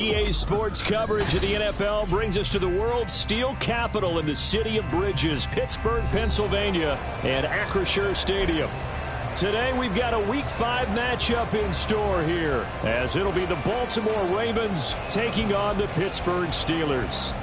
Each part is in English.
EA Sports coverage of the NFL brings us to the world's steel capital in the city of bridges, Pittsburgh, Pennsylvania, and Acrisure Stadium. Today we've got a Week 5 matchup in store here, as it'll be the Baltimore Ravens taking on the Pittsburgh Steelers.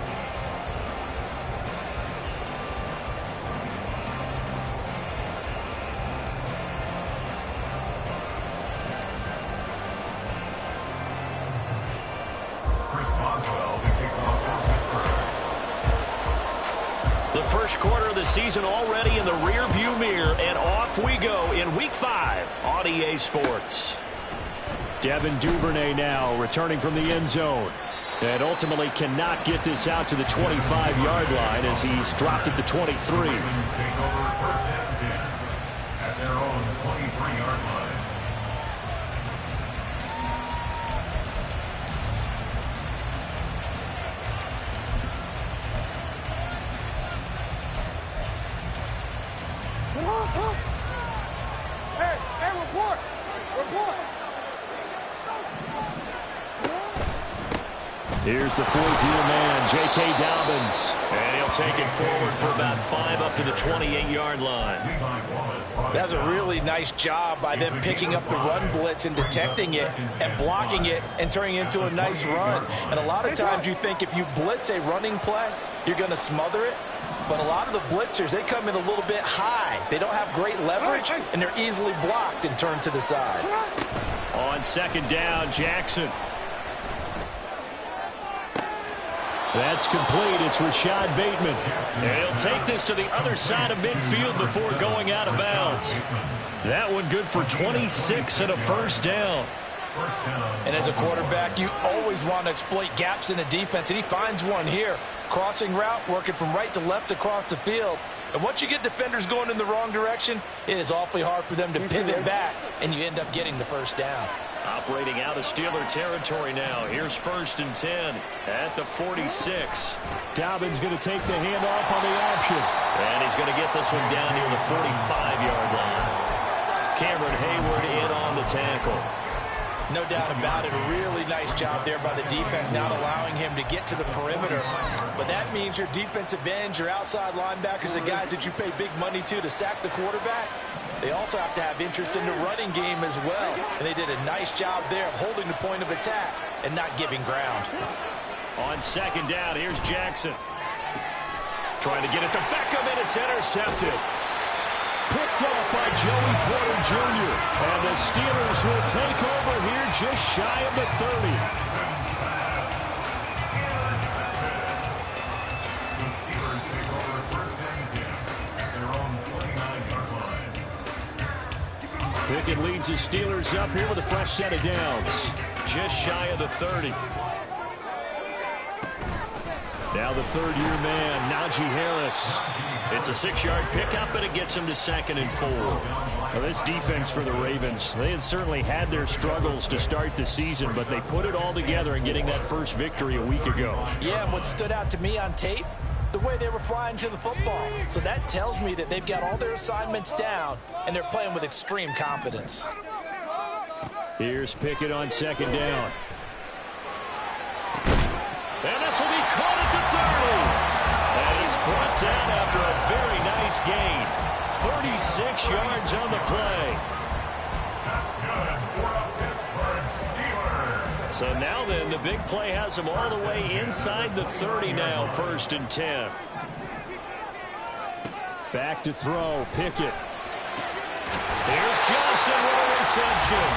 Quarter of the season already in the rear-view mirror, and off we go in Week 5 on EA Sports. Devin Duvernay now returning from the end zone, and ultimately cannot get this out to the 25-yard line as he's dropped at the 23. At their own 23-yard line. Here's the fourth-year man, J.K. Dobbins. And he'll take it forward for about 5 up to the 28-yard line. That's a really nice job by them picking up the run blitz and detecting it and blocking it and turning it into a nice run. And a lot of times you think if you blitz a running play, you're going to smother it. But a lot of the blitzers, they come in a little bit high. They don't have great leverage, and they're easily blocked and turned to the side. On second down, Jackson. That's complete. It's Rashad Bateman. And he'll take this to the other side of midfield before going out of bounds. That one good for 26 and a first down. And as a quarterback, you always want to exploit gaps in the defense, and he finds one here. Crossing route, working from right to left across the field. And once you get defenders going in the wrong direction, it is awfully hard for them to pivot back, and you end up getting the first down. Operating out of Steeler territory now. Here's 1st and 10 at the 46. Dobbins going to take the handoff on the option. And he's going to get this one down near the 45-yard line. Cameron Hayward in on the tackle. No doubt about it. A really nice job there by the defense, not allowing him to get to the perimeter. But that means your defensive ends, your outside linebackers, the guys that you pay big money to sack the quarterback, they also have to have interest in the running game as well. And they did a nice job there of holding the point of attack and not giving ground. On second down, here's Jackson. Trying to get it to Beckham, and it's intercepted. Picked off by Joey Porter Jr. And the Steelers will take over here just shy of the 30. Pickett leads the Steelers up here with a fresh set of downs. Just shy of the 30. Now the third-year man, Najee Harris. It's a 6-yard pickup, and it gets him to 2nd and 4. Well, this defense for the Ravens, they had certainly had their struggles to start the season, but they put it all together in getting that first victory a week ago. Yeah, and what stood out to me on tape, the way they were flying to the football. So that tells me that they've got all their assignments down, and they're playing with extreme confidence. Here's Pickett on second down. And this will be caught at the 30. And he's brought down after a very nice gain. 36 yards on the play. That's good for the Pittsburgh Steelers. So now then, the big play has him all the way inside the 30 now, 1st and 10. Back to throw, Pickett. Here's Johnson with a reception.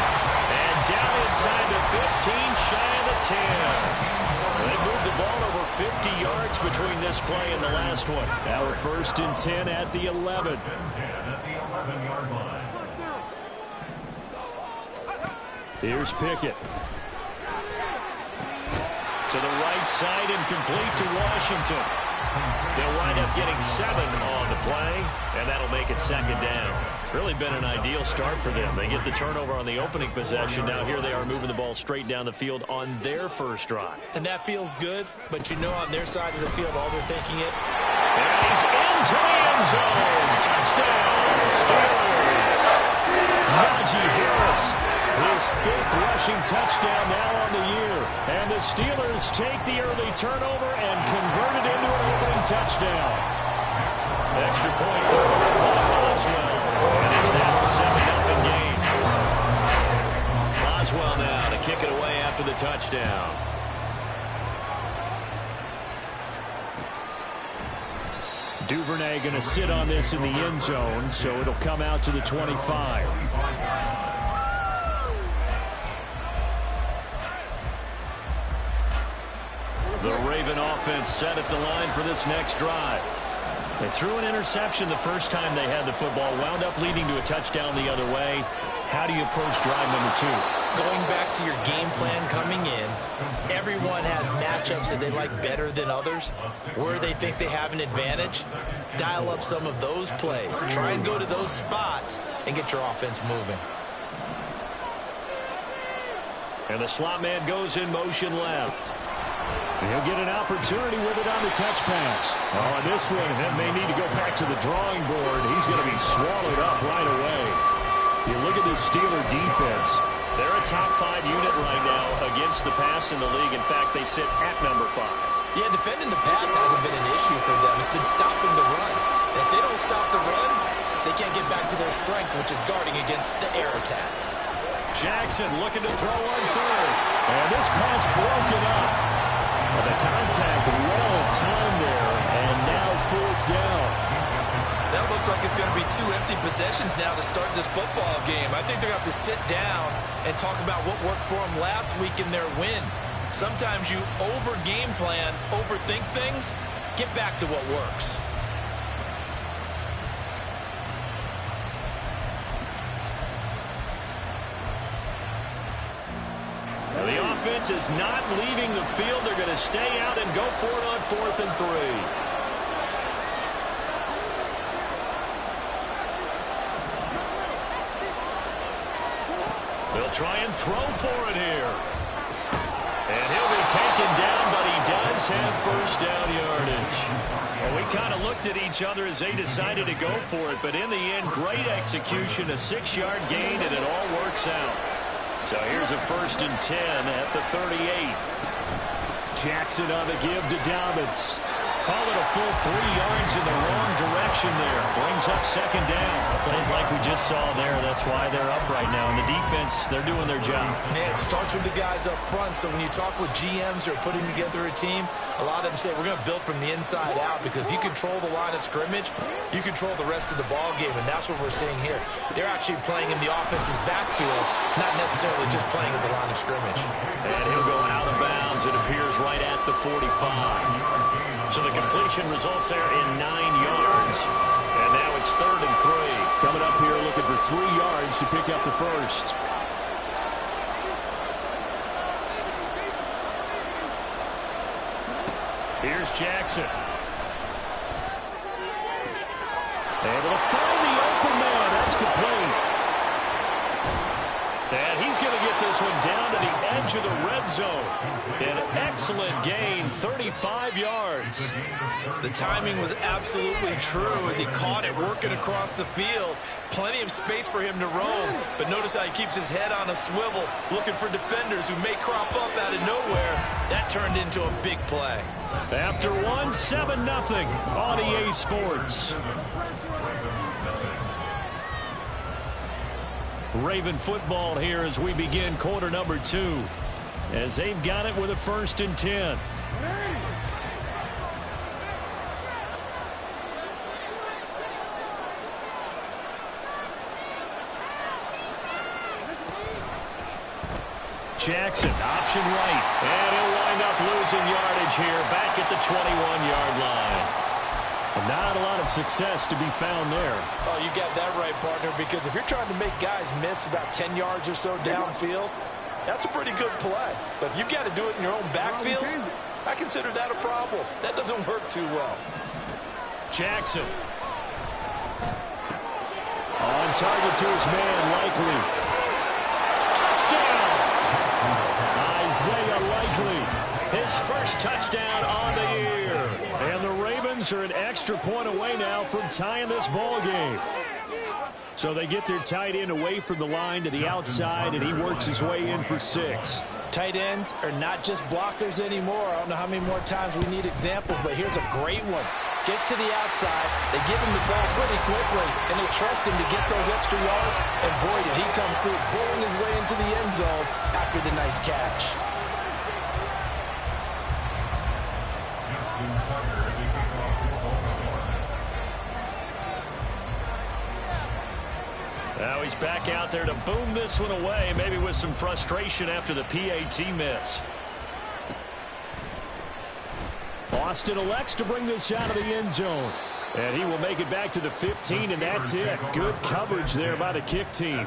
And down inside the 15, shy of the 10. They moved the ball over 50 yards between this play and the last one. Now we're 1st and 10 at the 11. Here's Pickett. To the right side and complete to Washington. They'll wind up getting 7 on the play, and that'll make it 2nd down. Really been an ideal start for them. They get the turnover on the opening possession. Now here they are moving the ball straight down the field on their first drive. And that feels good, but you know on their side of the field, all they're thinking it. And he's into the end zone. Touchdown, Steelers. Najee Harris His 5th rushing touchdown now on the year. And the Steelers take the early turnover and convert it into an opening touchdown. Extra point put through by Boswell. And it's now a 7-0 game. Boswell now to kick it away after the touchdown. Duvernay going to sit on this in the end zone, so it'll come out to the 25. The Raven offense set at the line for this next drive. They threw an interception the first time they had the football, wound up leading to a touchdown the other way. How do you approach drive number 2? Going back to your game plan coming in, everyone has matchups that they like better than others. Where they think they have an advantage, dial up some of those plays. Try and go to those spots and get your offense moving. And the slot man goes in motion left. He'll get an opportunity with it on the touch pass. Oh, and this one, it may need to go back to the drawing board. He's going to be swallowed up right away. You look at this Steeler defense. They're a top 5 unit right now against the pass in the league. In fact, they sit at number 5. Yeah, defending the pass hasn't been an issue for them. It's been stopping the run. And if they don't stop the run, they can't get back to their strength, which is guarding against the air attack. Jackson looking to throw on third. And this pass broken up. The contact well timed there, and now 4th down. That looks like it's going to be 2 empty possessions now to start this football game. I think they're going to have to sit down and talk about what worked for them last week in their win. Sometimes you over-game plan, overthink things, get back to what works. The offense is not leaving the field. They're going to stay out and go for it on 4th and 3. They'll try and throw for it here. And he'll be taken down, but he does have first down yardage. Well, we kind of looked at each other as they decided to go for it, but in the end, great execution, a 6-yard gain, and it all works out. So here's a 1st and 10 at the 38. Jackson on the give to Dobbins. Call it a full 3 yards in the wrong direction there. Brings up 2nd down. Plays like we just saw there. That's why they're up right now. And the defense, they're doing their job. Yeah, it starts with the guys up front. So when you talk with GMs who are putting together a team, a lot of them say we're going to build from the inside out, because if you control the line of scrimmage, you control the rest of the ball game, and that's what we're seeing here. They're actually playing in the offense's backfield, not necessarily just playing at the line of scrimmage. And he'll go out of bounds. It appears right at the 45. So the completion results there in 9 yards. And now it's 3rd and 3. Coming up here looking for 3 yards to pick up the first. Here's Jackson. Able to find the open man. That's complete. And he's going to get this one down to the edge of the red zone. An excellent gain, 35 yards. The timing was absolutely true as he caught it working across the field. Plenty of space for him to roam, but notice how he keeps his head on a swivel, looking for defenders who may crop up out of nowhere. That turned into a big play. After 7-0 on EA Sports. Raven football here as we begin quarter number 2, as they've got it with a 1st and 10. Jackson, option right, and he'll wind up losing yardage here back at the 21-yard line. Not a lot of success to be found there. Oh, you got that right, partner, because if you're trying to make guys miss about 10 yards or so downfield, that's a pretty good play. But if you've got to do it in your own backfield, I consider that a problem. That doesn't work too well. Jackson. On target to his man, Likely. Touchdown! Isaiah Likely, his first touchdown on the year. And the Ravens are an extra point away now from tying this ball game. So they get their tight end away from the line to the outside, and he works his way in for 6. Tight ends are not just blockers anymore. I don't know how many more times we need examples, but here's a great one. Gets to the outside, they give him the ball pretty quickly, and they trust him to get those extra yards, and boy, did he come through, bowling his way into the end zone after the nice catch. Now he's back out there to boom this one away, maybe with some frustration after the PAT miss. Austin elects to bring this out of the end zone. And he will make it back to the 15, and that's it. Good coverage there by the kick team.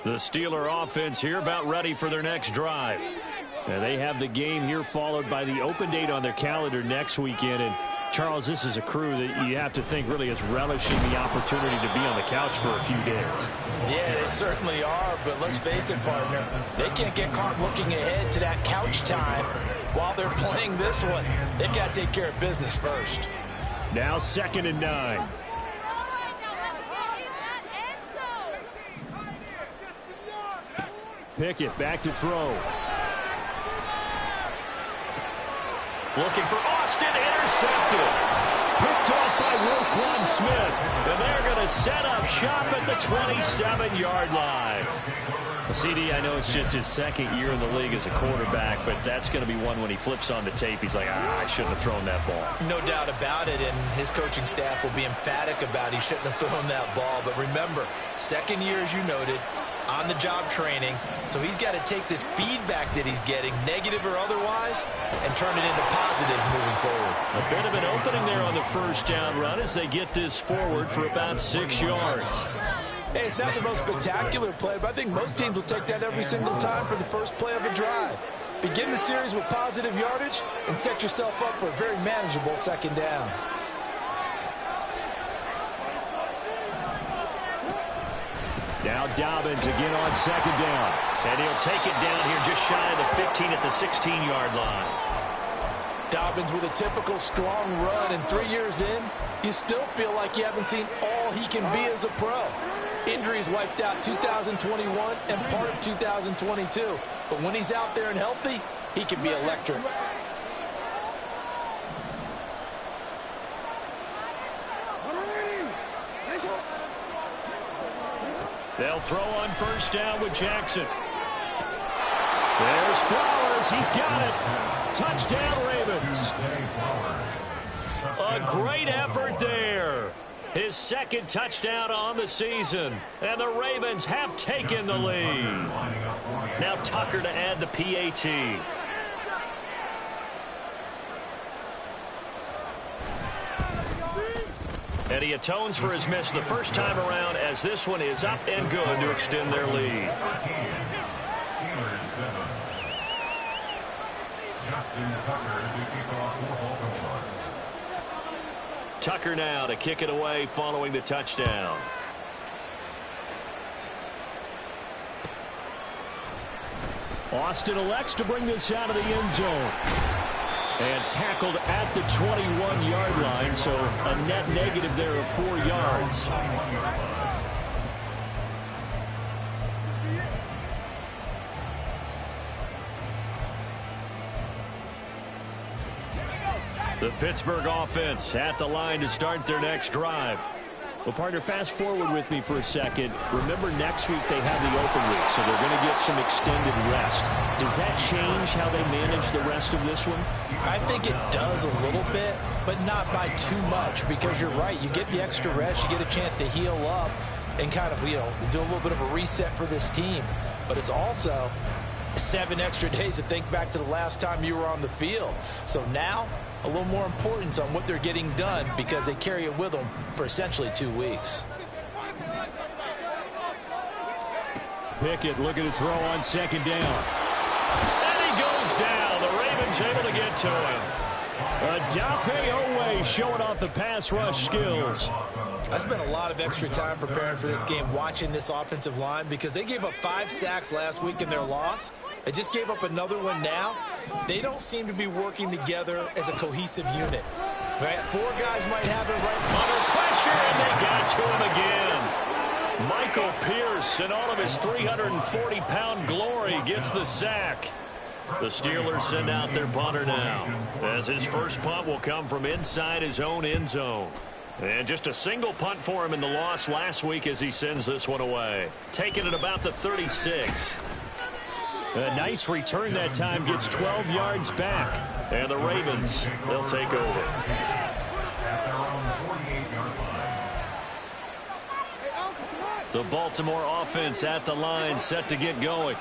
The Steeler offense here about ready for their next drive. And they have the game here followed by the open date on their calendar next weekend. And, Charles, this is a crew that you have to think really is relishing the opportunity to be on the couch for a few days. Yeah, they certainly are, but let's face it, partner. They can't get caught looking ahead to that couch time while they're playing this one. They've got to take care of business first. Now 2nd and 9. Pickett back to throw. Looking for Austin, intercepted. Picked off by Roquan Smith. And they're going to set up shop at the 27-yard line. CD, I know it's just his 2nd year in the league as a quarterback, but that's going to be one when he flips on the tape. He's like, I shouldn't have thrown that ball. No doubt about it, and his coaching staff will be emphatic about he shouldn't have thrown that ball. But remember, 2nd year, as you noted, on-the-job training, so he's got to take this feedback that he's getting, negative or otherwise, and turn it into positives moving forward. A bit of an opening there on the first down run as they get this forward for about 6 yards. Hey, it's not the most spectacular play, but I think most teams will take that every single time for the first play of a drive. Begin the series with positive yardage and set yourself up for a very manageable 2nd down. Now Dobbins again on 2nd down. And he'll take it down here just shy of the 15 at the 16-yard line. Dobbins with a typical strong run, and 3 years in, you still feel like you haven't seen all he can be as a pro. Injuries wiped out 2021 and part of 2022. But when he's out there and healthy, he can be electric. They'll throw on 1st down with Jackson. There's Flowers. He's got it. Touchdown, Ravens. A great effort there. His 2nd touchdown on the season. And the Ravens have taken the lead. Now Tucker to add the PAT. And he atones for his miss the first time around as this one is up and good to extend their lead. Tucker now to kick it away following the touchdown. Austin elects to bring this out of the end zone. And tackled at the 21-yard line, so a net negative there of 4 yards. The Pittsburgh offense at the line to start their next drive. Well, partner, fast forward with me for a second. Remember, next week they have the open week, so they're going to get some extended rest. Does that change how they manage the rest of this one? I think it does a little bit, but not by too much, because you're right. You get the extra rest, you get a chance to heal up and kind of, do a little bit of a reset for this team. But it's also 7 extra days to think back to the last time you were on the field. So now, a little more importance on what they're getting done because they carry it with them for essentially 2 weeks. Pickett looking to throw on 2nd down. And he goes down. The Ravens able to get to him. Adafe Owe showing off the pass rush skills. I spent a lot of extra time preparing for this game, watching this offensive line, because they gave up 5 sacks last week in their loss. They just gave up another one now. They don't seem to be working together as a cohesive unit. Right? 4 guys might have it right. Under pressure, and they got to him again. Michael Pierce, in all of his 340-pound glory, gets the sack. The Steelers send out their punter now, as his first punt will come from inside his own end zone. And just a single punt for him in the loss last week as he sends this one away. Taking it about the 36. A nice return that time, gets 12 yards back. And the Ravens, they'll take over. The Baltimore offense at the line, set to get going.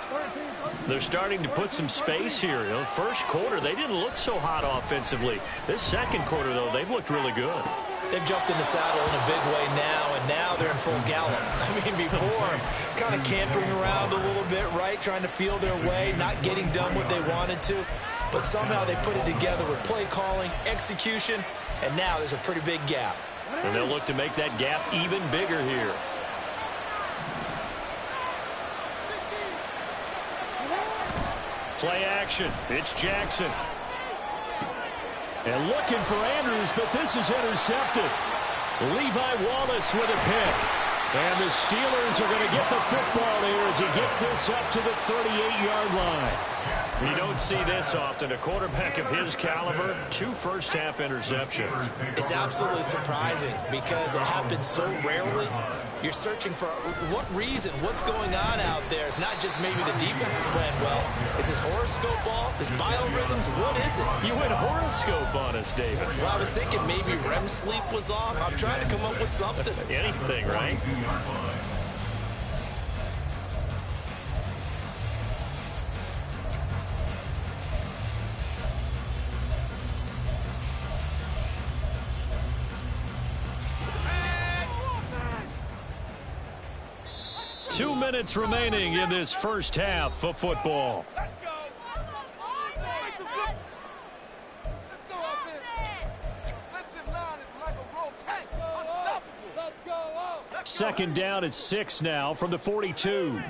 They're starting to put some space here. The first quarter, they didn't look so hot offensively. This second quarter, though, they've looked really good. They've jumped in the saddle in a big way now, and now they're in full gallop. I mean, before, kind of cantering around a little bit, right, trying to feel their way, not getting done what they wanted to. But somehow they put it together with play calling, execution, and now there's a pretty big gap. And they'll look to make that gap even bigger here. Play action. It's Jackson. And looking for Andrews, but this is intercepted. Levi Wallace with a pick. And the Steelers are going to get the football here as he gets this up to the 38-yard line. You don't see this often. A quarterback of his caliber, 2 first-half interceptions. It's absolutely surprising because it happens so rarely. You're searching for what reason, what's going on out there. It's not just maybe the defense is playing well. Is his horoscope off? His biorhythms? What is it? You went horoscope on us, David. Well, I was thinking maybe REM sleep was off. I'm trying to come up with something. Anything, right? Two minutes remaining in this first half of football. Second down at 6 now from the 42.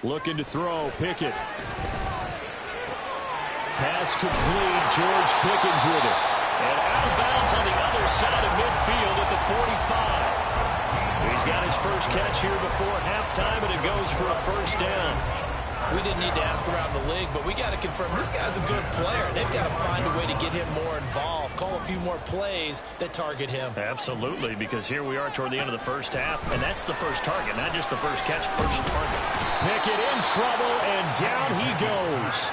Looking to throw, Pickett. Pass complete, George Pickens with it. And out of bounds on the other side of midfield at the 45. He's got his first catch here before halftime, and it goes for a first down. We didn't need to ask around the league, but we got to confirm this guy's a good player. They've got to find a way to get him more involved, call a few more plays that target him. Absolutely, because here we are toward the end of the first half, and that's the first target, not just the first catch, first target. Pickett in trouble, and down he goes.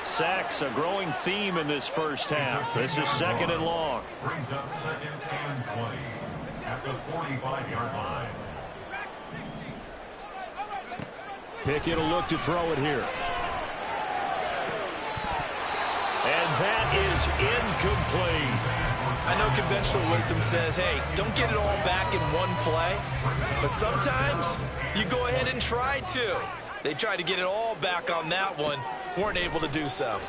Sacks, a growing theme in this first half. This is second and long. Brings up second and 20 at the 45-yard line. Pickett will look to throw it here. And that is incomplete. I know conventional wisdom says, hey, don't get it all back in one play. But sometimes you go ahead and try to. They tried to get it all back on that one. Weren't able to do so.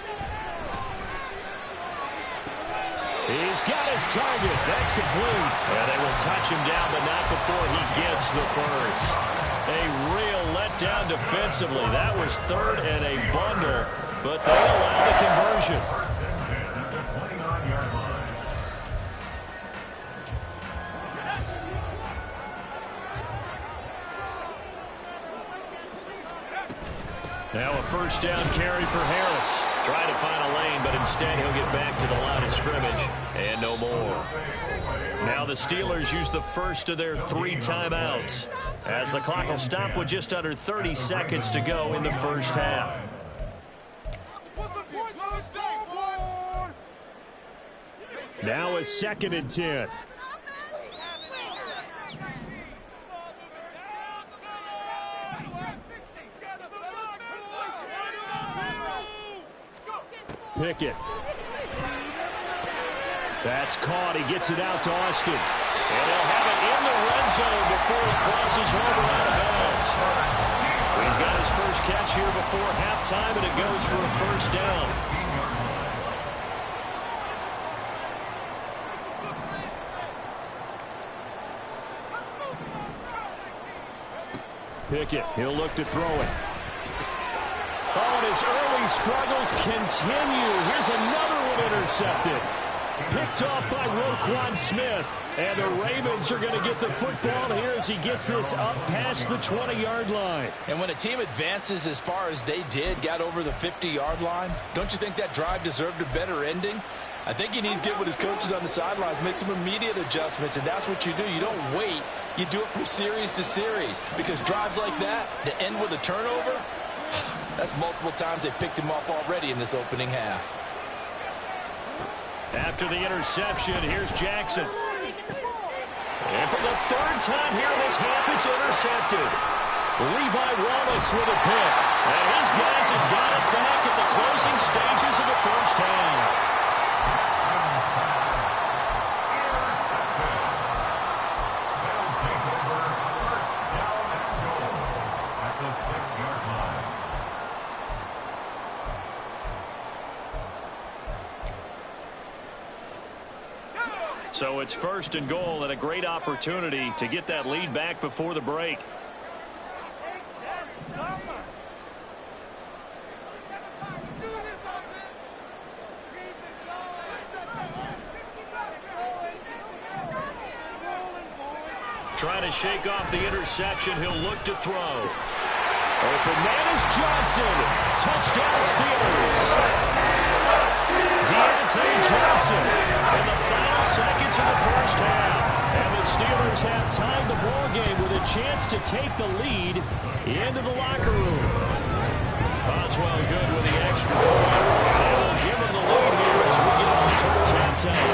He's got his target. That's complete. And they will touch him down, but not before he gets the first. A real letdown defensively. That was third and a bundle, but they allow the conversion. Now a first down carry for Harris. Trying to find a lane, but instead he'll get back to the line of scrimmage and no more. Now the Steelers use the first of their 3 timeouts as the clock will stop with just under 30 seconds to go in the first half. Now a second and 10. Pickett. That's caught. He gets it out to Austin. And he'll have it in the red zone before he crosses over out of bounds. He's got his first catch here before halftime, and it goes for a first down. Pickett, he'll look to throw it. Oh, and his early struggles continue. Here's another one intercepted. Picked off by Roquan Smith. And the Ravens are going to get the football here as he gets this up past the 20-yard line. And when a team advances as far as they did, got over the 50-yard line, don't you think that drive deserved a better ending? I think he needs to get with his coaches on the sidelines, make some immediate adjustments, and that's what you do. You don't wait. You do it from series to series, because drives like that, to end with a turnover, that's multiple times they picked him off already in this opening half. After the interception, here's Jackson. And for the third time here in this half, it's intercepted. Levi Wallace with a pick. And his guys have got it back at the closing stages of the first half. So it's first and goal, and a great opportunity to get that lead back before the break. Trying to shake off the interception. He'll look to throw. Open man is Johnson. Touchdown Steelers. Deontay Johnson in the final seconds of the first half. And the Steelers have tied the ball game with a chance to take the lead into the locker room. Boswell good with the extra point. And will give him the lead here as we get on towards halftime.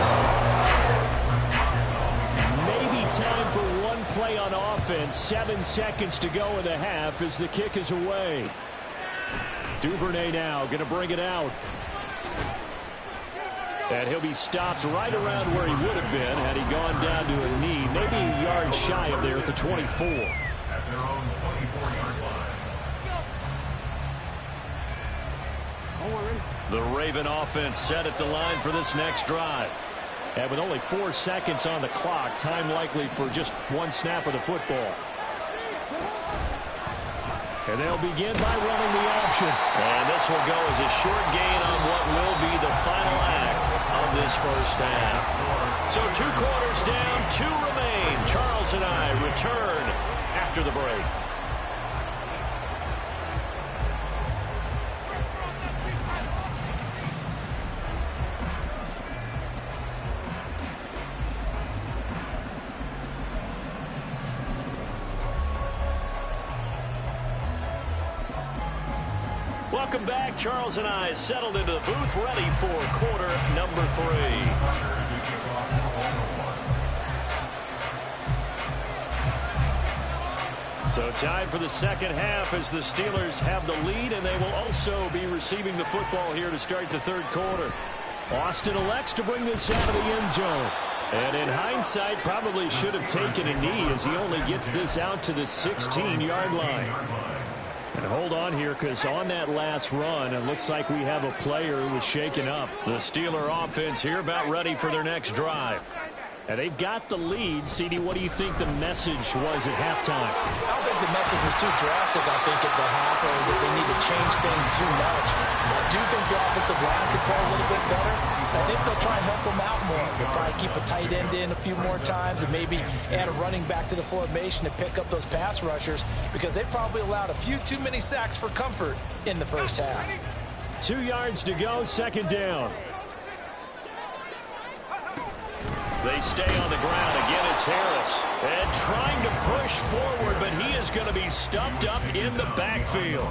Maybe time for one play on offense. 7 seconds to go in the half as the kick is away. Duvernay now going to bring it out. And he'll be stopped right around where he would have been had he gone down to a knee. Maybe a yard shy of there at the 24. At their own 24-yard line. The Raven offense set at the line for this next drive. And with only 4 seconds on the clock, time likely for just one snap of the football. And they'll begin by running the option. And this will go as a short gain on what will be the final act of this first half. So 2 quarters down, 2 remain. Charles and I return after the break. Welcome back. Charles and I settled into the booth, ready for quarter number 3. So time for the second half as the Steelers have the lead, and they will also be receiving the football here to start the third quarter. Austin elects to bring this out of the end zone. And in hindsight, probably should have taken a knee as he only gets this out to the 16-yard line. And hold on here, because on that last run, it looks like we have a player who was shaken up. The Steeler offense here about ready for their next drive. And they've got the lead. CD, what do you think the message was at halftime? I don't think the message was too drastic, I think, at the half, or that they need to change things too much. I do think the offensive line could play a little bit better. I think they'll try and help them out more. They'll probably keep a tight end in a few more times and maybe add a running back to the formation to pick up those pass rushers, because they probably allowed a few too many sacks for comfort in the first half. 2 yards to go, second down. They stay on the ground. Again, it's Harris. And trying to push forward, but he is going to be stuffed up in the backfield.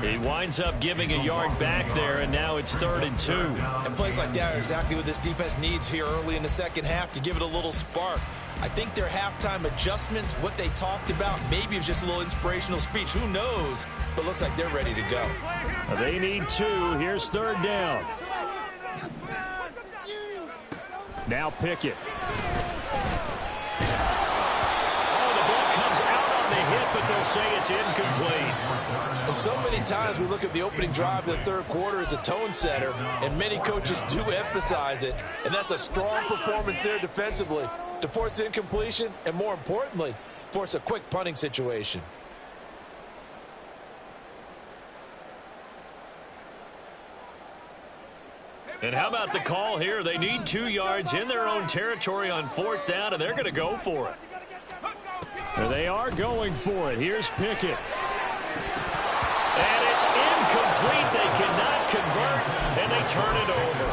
He winds up giving a yard back there, and now it's 3rd and 2. And plays like that are exactly what this defense needs here early in the second half to give it a little spark. I think their halftime adjustments, what they talked about, maybe it was just a little inspirational speech. Who knows? But looks like they're ready to go. They need 2. Here's 3rd down. Now Pickett. Oh, the ball comes out on the hit, but they'll say it's incomplete. And so many times we look at the opening drive of the third quarter as a tone setter, and many coaches do emphasize it. And that's a strong performance there defensively to force incompletion and, more importantly, force a quick punting situation. And how about the call here? They need 2 yards in their own territory on 4th down, and they're going to go for it. And they are going for it. Here's Pickett. And it's incomplete. They cannot convert, and they turn it over.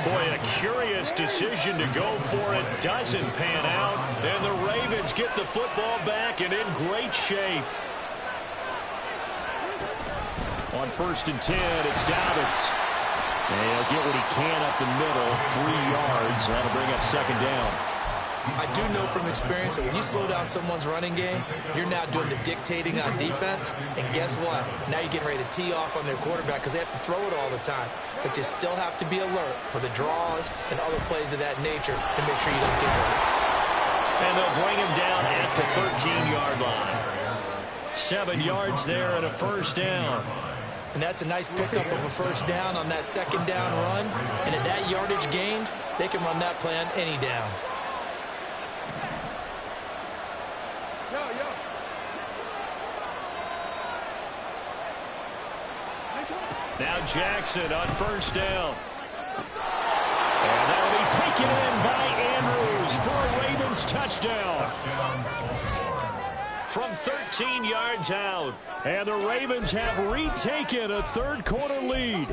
Boy, a curious decision to go for it. Doesn't pan out, and the Ravens get the football back and in great shape. On 1st and 10, it's Dobbins. And he'll get what he can up the middle, 3 yards. That'll bring up 2nd down. I do know from experience that when you slow down someone's running game, you're now doing the dictating on defense. And guess what? Now you're getting ready to tee off on their quarterback because they have to throw it all the time. But you still have to be alert for the draws and other plays of that nature to make sure you don't get hurt. And they'll bring him down at the 13-yard line. 7 yards there and a 1st down. And that's a nice pickup of a 1st down on that 2nd down run. And at that yardage gained, they can run that play on any down. Now Jackson on 1st down. And that'll be taken in by Andrews for a Ravens touchdown. From 13 yards out. And the Ravens have retaken a 3rd quarter lead.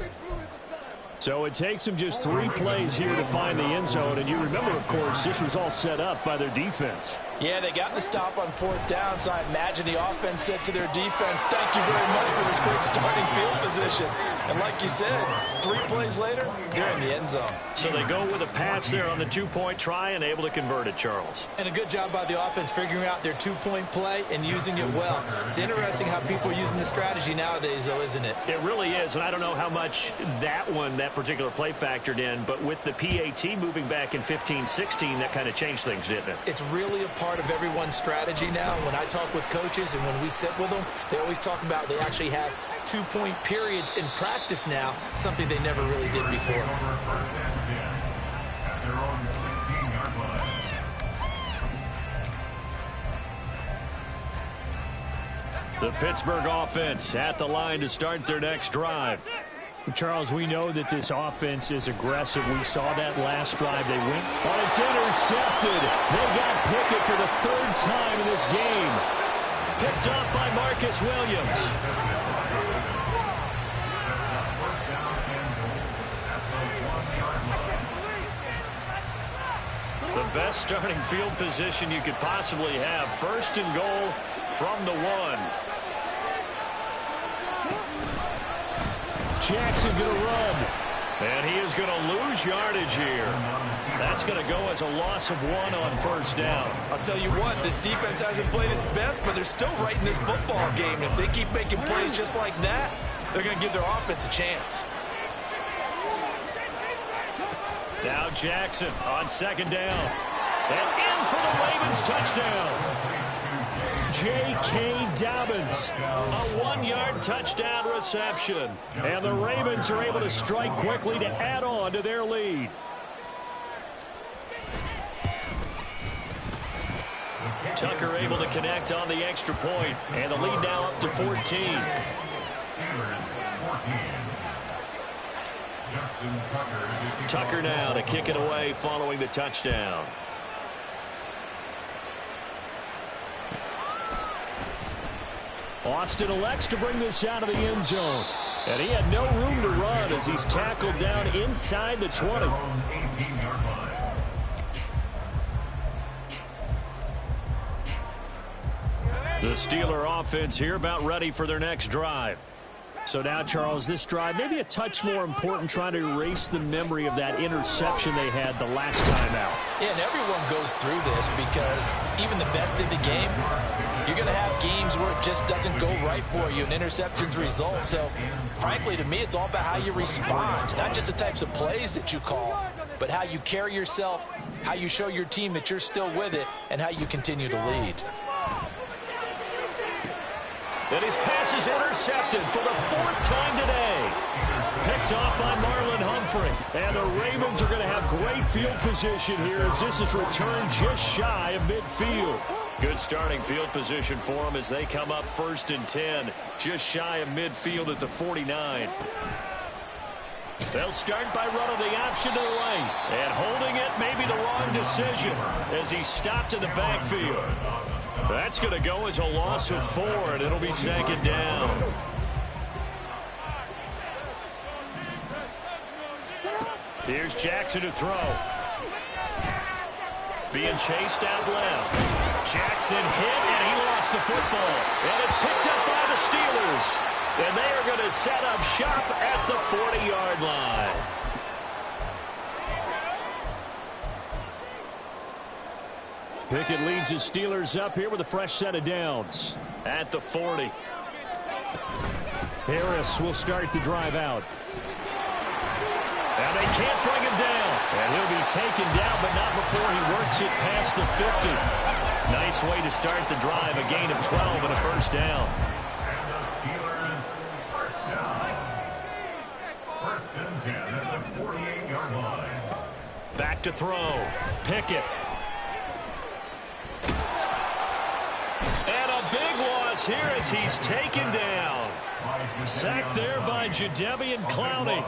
So it takes them just 3 plays here to find the end zone. And you remember, of course, this was all set up by their defense. Yeah, they got the stop on 4th down, so I imagine the offense said to their defense, thank you very much for this great starting field position. And like you said, 3 plays later, they're in the end zone. So they go with a pass there on the 2-point try and able to convert it, Charles. And a good job by the offense figuring out their 2-point play and using it well. It's interesting how people are using the strategy nowadays, though, isn't it? It really is, and I don't know how much that particular play factored in, but with the PAT moving back in 15-16, that kind of changed things, didn't it? It's really a part of everyone's strategy now. When I talk with coaches and when we sit with them, they always talk about they actually have 2-point periods in practice now, something they never really did before. The Pittsburgh offense at the line to start their next drive. Charles, we know that this offense is aggressive. We saw that last drive. They went, but it's intercepted. They got Pickett for the 3rd time in this game. Picked up by Marcus Williams. The best starting field position you could possibly have. 1st and goal from the 1. Jackson going to run. And he is going to lose yardage here. That's going to go as a loss of 1 on 1st down. I'll tell you what, this defense hasn't played its best, but they're still right in this football game. If they keep making plays just like that, they're going to give their offense a chance. Now Jackson on 2nd down. And in for the Ravens touchdown. J.K. Dobbins, a 1-yard touchdown reception. And the Ravens are able to strike quickly to add on to their lead. Tucker able to connect on the extra point, and the lead now up to 14. Tucker now to kick it away following the touchdown. Austin elects to bring this out of the end zone. And he had no room to run as he's tackled down inside the 20. The Steeler offense here about ready for their next drive. So now, Charles, this drive maybe a touch more important, trying to erase the memory of that interception they had the last time out. Yeah, and everyone goes through this because even the best in the game, you're going to have games where it just doesn't go right for you and interceptions result. So, frankly, to me, it's all about how you respond, not just the types of plays that you call. but how you carry yourself, how you show your team that you're still with it, and how you continue to lead. And his pass is intercepted for the 4th time today. Picked off by Marlon Humphrey. And the Ravens are going to have great field position here as this is returned just shy of midfield. Good starting field position for them as they come up 1st and 10, just shy of midfield at the 49. They'll start by running the option to the right. And holding it may be the wrong decision as he stopped in the backfield. That's going to go as a loss of 4, and it'll be 2nd down. Here's Jackson to throw. Being chased out left. Jackson hit, and he lost the football. And it's picked up by the Steelers. And they are going to set up shop at the 40-yard line. Pickett leads the Steelers up here with a fresh set of downs. At the 40. Harris will start the drive out. And they can't bring him down. And he'll be taken down, but not before he works it past the 50. Nice way to start the drive. A gain of 12 and a 1st down. And the Steelers, 1st down. 1st and 10 at the 48-yard line. Back to throw. Pickett. And a big loss here as he's taken down. Sacked there by Jadeveon Clowney.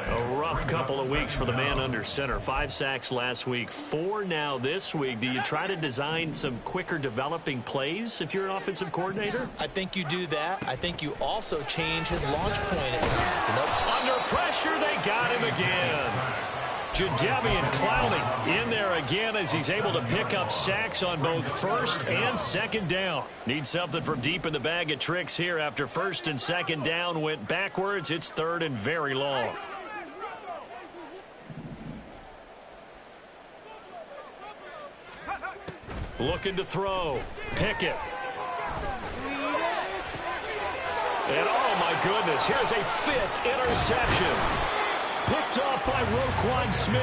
A rough couple of weeks for the man under center. 5 sacks last week, 4 now this week. Do you try to design some quicker developing plays if you're an offensive coordinator? I think you do that. I think you also change his launch point at times. Under pressure, they got him again. Jadeveon Clowney in there again as he's able to pick up sacks on both 1st and 2nd down. Need something from deep in the bag of tricks here after 1st and 2nd down went backwards. It's 3rd and very long. Looking to throw. Pickett. And oh my goodness, here's a 5th interception. Picked off by Roquan Smith.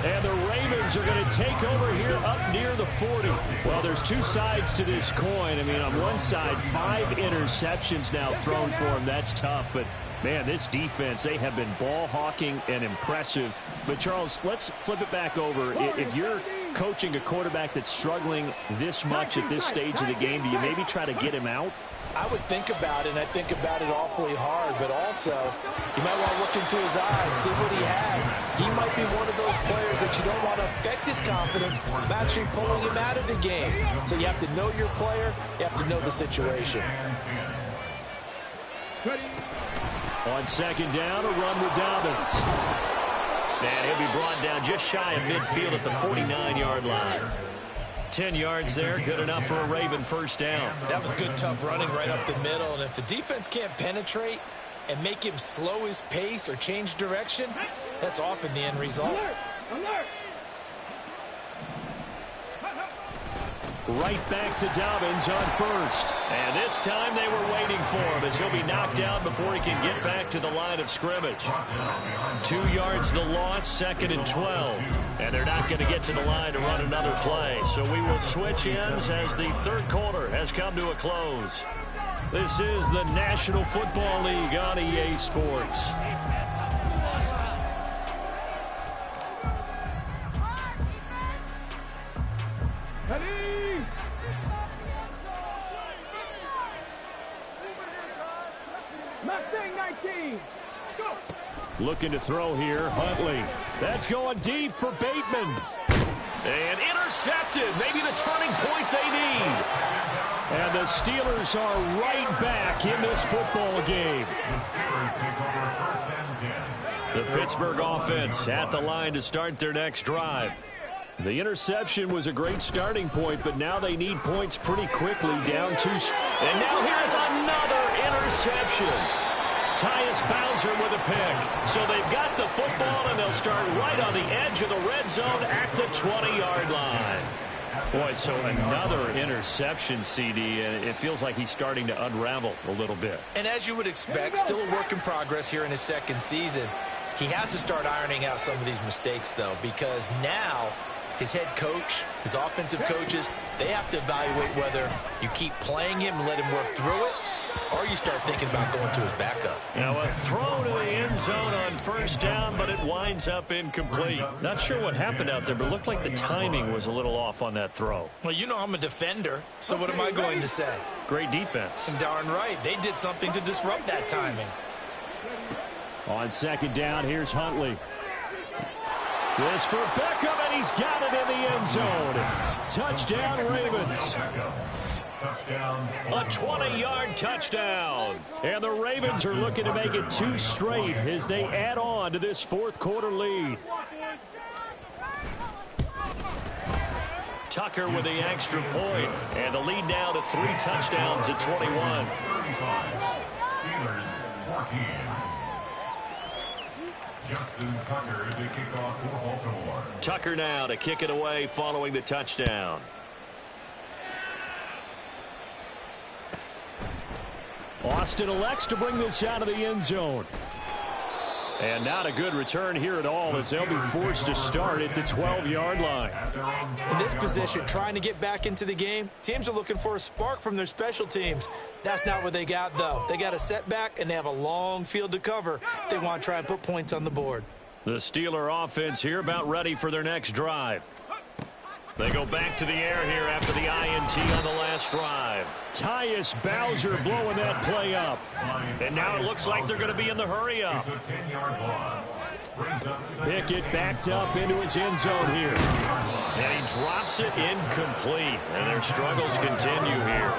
And the Ravens are going to take over here up near the 40. Well, there's 2 sides to this coin. I mean, on one side, 5 interceptions now thrown for him. That's tough. But, man, this defense, they have been ball hawking and impressive. But, Charles, let's flip it back over. If you're coaching a quarterback that's struggling this much at this stage of the game, do you maybe try to get him out? I would think about it, and I think about it awfully hard, but also you might want to look into his eyes, see what he has. He might be one of those players that you don't want to affect his confidence of actually pulling him out of the game. So you have to know your player, you have to know the situation. On 2nd down, a run with Dobbins. And he'll be brought down just shy of midfield at the 49-yard line. 10 yards there, good enough for a Raven 1st down. That was good, tough running right up the middle. And if the defense can't penetrate and make him slow his pace or change direction, that's often the end result. Right back to Dobbins on 1st. And this time they were waiting for him as he'll be knocked down before he can get back to the line of scrimmage. 2 yards the loss, 2nd and 12. And they're not going to get to the line to run another play. So we will switch ends as the 3rd quarter has come to a close. This is the National Football League on EA Sports. Looking to throw here, Huntley. That's going deep for Bateman. And intercepted. Maybe the turning point they need. And the Steelers are right back in this football game. The Pittsburgh offense at the line to start their next drive. The interception was a great starting point, but now they need points pretty quickly, down 2. And now here's another interception. Tyus Bowser with a pick. So they've got the football, and they'll start right on the edge of the red zone at the 20-yard line. Boy, so another interception, CD, and it feels like he's starting to unravel a little bit. And as you would expect, still a work in progress here in his 2nd season. He has to start ironing out some of these mistakes, though, because now his head coach, his offensive coaches, they have to evaluate whether you keep playing him and let him work through it, or you start thinking about going to his backup. Now a throw to the end zone on first down, but it winds up incomplete. Not sure what happened out there, but it looked like the timing was a little off on that throw. Well, you know I'm a defender, so what am I going to say? Great defense. And darn right, they did something to disrupt that timing. On second down, here's Huntley. This for Beckham, and he's got it in the end zone. Touchdown, Ravens. A 20-yard touchdown. And the Ravens are looking to make it 2 straight as they add on to this fourth quarter lead. Tucker with the extra point, and the lead now to 3 touchdowns at 21. 35. Steelers 14. Justin Tucker to kick off for Baltimore. Tucker now to kick it away following the touchdown. Austin elects to bring this out of the end zone. And not a good return here at all as they'll be forced to start at the 12-yard line. In this position, trying to get back into the game, teams are looking for a spark from their special teams. That's not what they got, though. They got a setback, and they have a long field to cover if they want to try and put points on the board. The Steeler offense here about ready for their next drive. They go back to the air here after the INT on the last drive. Tyus Bowser blowing that play up. And now it looks like they're going to be in the hurry up. It's a 10-yard loss. Pickett backed up into his end zone here. And he drops it incomplete. And their struggles continue here.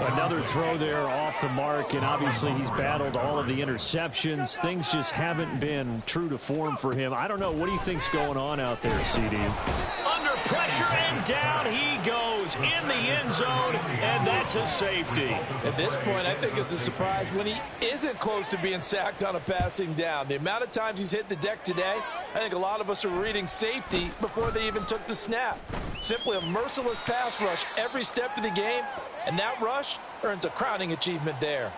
Another throw there off the mark, and obviously he's battled all of the interceptions. Things just haven't been true to form for him. I don't know. What do you think's going on out there, CD? Under pressure, and down he goes in the end zone, and that's a safety. At this point, I think it's a surprise when he isn't close to being sacked on a passing down. The amount of times he's hit the deck today, I think a lot of us are reading safety before they even took the snap. Simply a merciless pass rush every step of the game, and that rush earns a crowning achievement there.